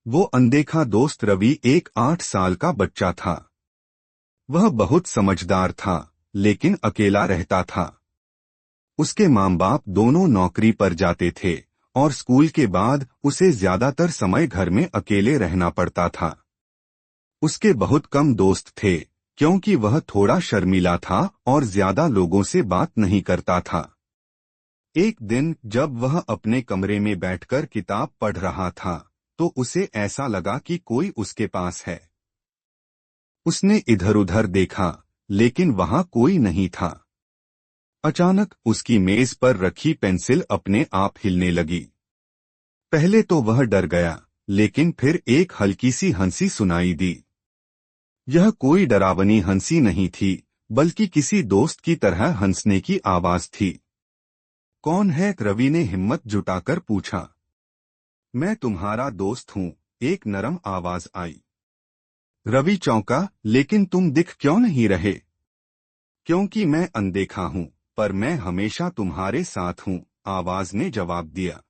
वो अनदेखा दोस्त रवि एक 8 साल का बच्चा था। वह बहुत समझदार था, लेकिन अकेला रहता था। उसके माँ बाप दोनों नौकरी पर जाते थे और स्कूल के बाद उसे ज्यादातर समय घर में अकेले रहना पड़ता था। उसके बहुत कम दोस्त थे, क्योंकि वह थोड़ा शर्मीला था और ज्यादा लोगों से बात नहीं करता था। एक दिन जब वह अपने कमरे में बैठकर किताब पढ़ रहा था, तो उसे ऐसा लगा कि कोई उसके पास है। उसने इधर-उधर देखा, लेकिन वहां कोई नहीं था। अचानक उसकी मेज पर रखी पेंसिल अपने आप हिलने लगी। पहले तो वह डर गया, लेकिन फिर एक हल्की सी हंसी सुनाई दी। यह कोई डरावनी हंसी नहीं थी, बल्कि किसी दोस्त की तरह हंसने की आवाज थी। कौन है? रवि ने हिम्मत जुटाकर पूछा। मैं तुम्हारा दोस्त हूँ, एक नरम आवाज आई। रवि चौंका, लेकिन तुम दिख क्यों नहीं रहे? क्योंकि मैं अनदेखा हूँ, पर मैं हमेशा तुम्हारे साथ हूँ, आवाज ने जवाब दिया।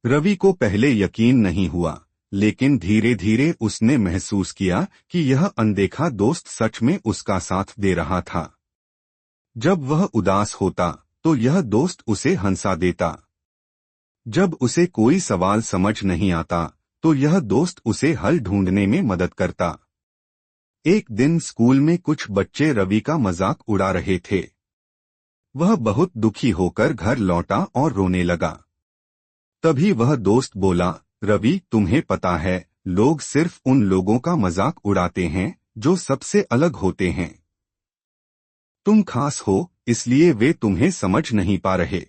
रवि को पहले यकीन नहीं हुआ, लेकिन धीरे धीरे उसने महसूस किया कि यह अनदेखा दोस्त सच में उसका साथ दे रहा था। जब वह उदास होता, तो यह दोस्त उसे हंसा देता। जब उसे कोई सवाल समझ नहीं आता, तो यह दोस्त उसे हल ढूंढने में मदद करता। एक दिन स्कूल में कुछ बच्चे रवि का मजाक उड़ा रहे थे। वह बहुत दुखी होकर घर लौटा और रोने लगा। तभी वह दोस्त बोला, रवि, तुम्हें पता है, लोग सिर्फ उन लोगों का मजाक उड़ाते हैं जो सबसे अलग होते हैं। तुम खास हो, इसलिए वे तुम्हें समझ नहीं पा रहे।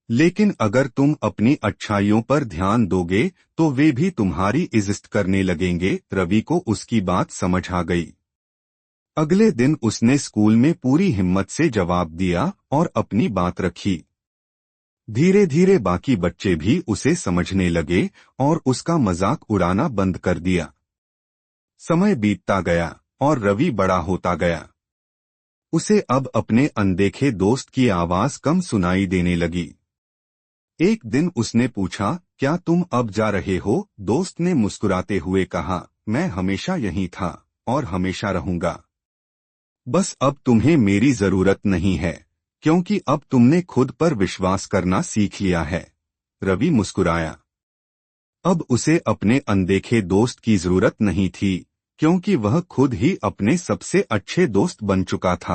लेकिन अगर तुम अपनी अच्छाइयों पर ध्यान दोगे, तो वे भी तुम्हारी इज्जत करने लगेंगे। रवि को उसकी बात समझ आ गई। अगले दिन उसने स्कूल में पूरी हिम्मत से जवाब दिया और अपनी बात रखी। धीरे धीरे बाकी बच्चे भी उसे समझने लगे और उसका मजाक उड़ाना बंद कर दिया। समय बीतता गया और रवि बड़ा होता गया। उसे अब अपने अनदेखे दोस्त की आवाज कम सुनाई देने लगी। एक दिन उसने पूछा, क्या तुम अब जा रहे हो? दोस्त ने मुस्कुराते हुए कहा, मैं हमेशा यहीं था और हमेशा रहूंगा। बस अब तुम्हें मेरी जरूरत नहीं है, क्योंकि अब तुमने खुद पर विश्वास करना सीख लिया है। रवि मुस्कुराया। अब उसे अपने अनदेखे दोस्त की जरूरत नहीं थी, क्योंकि वह खुद ही अपने सबसे अच्छे दोस्त बन चुका था।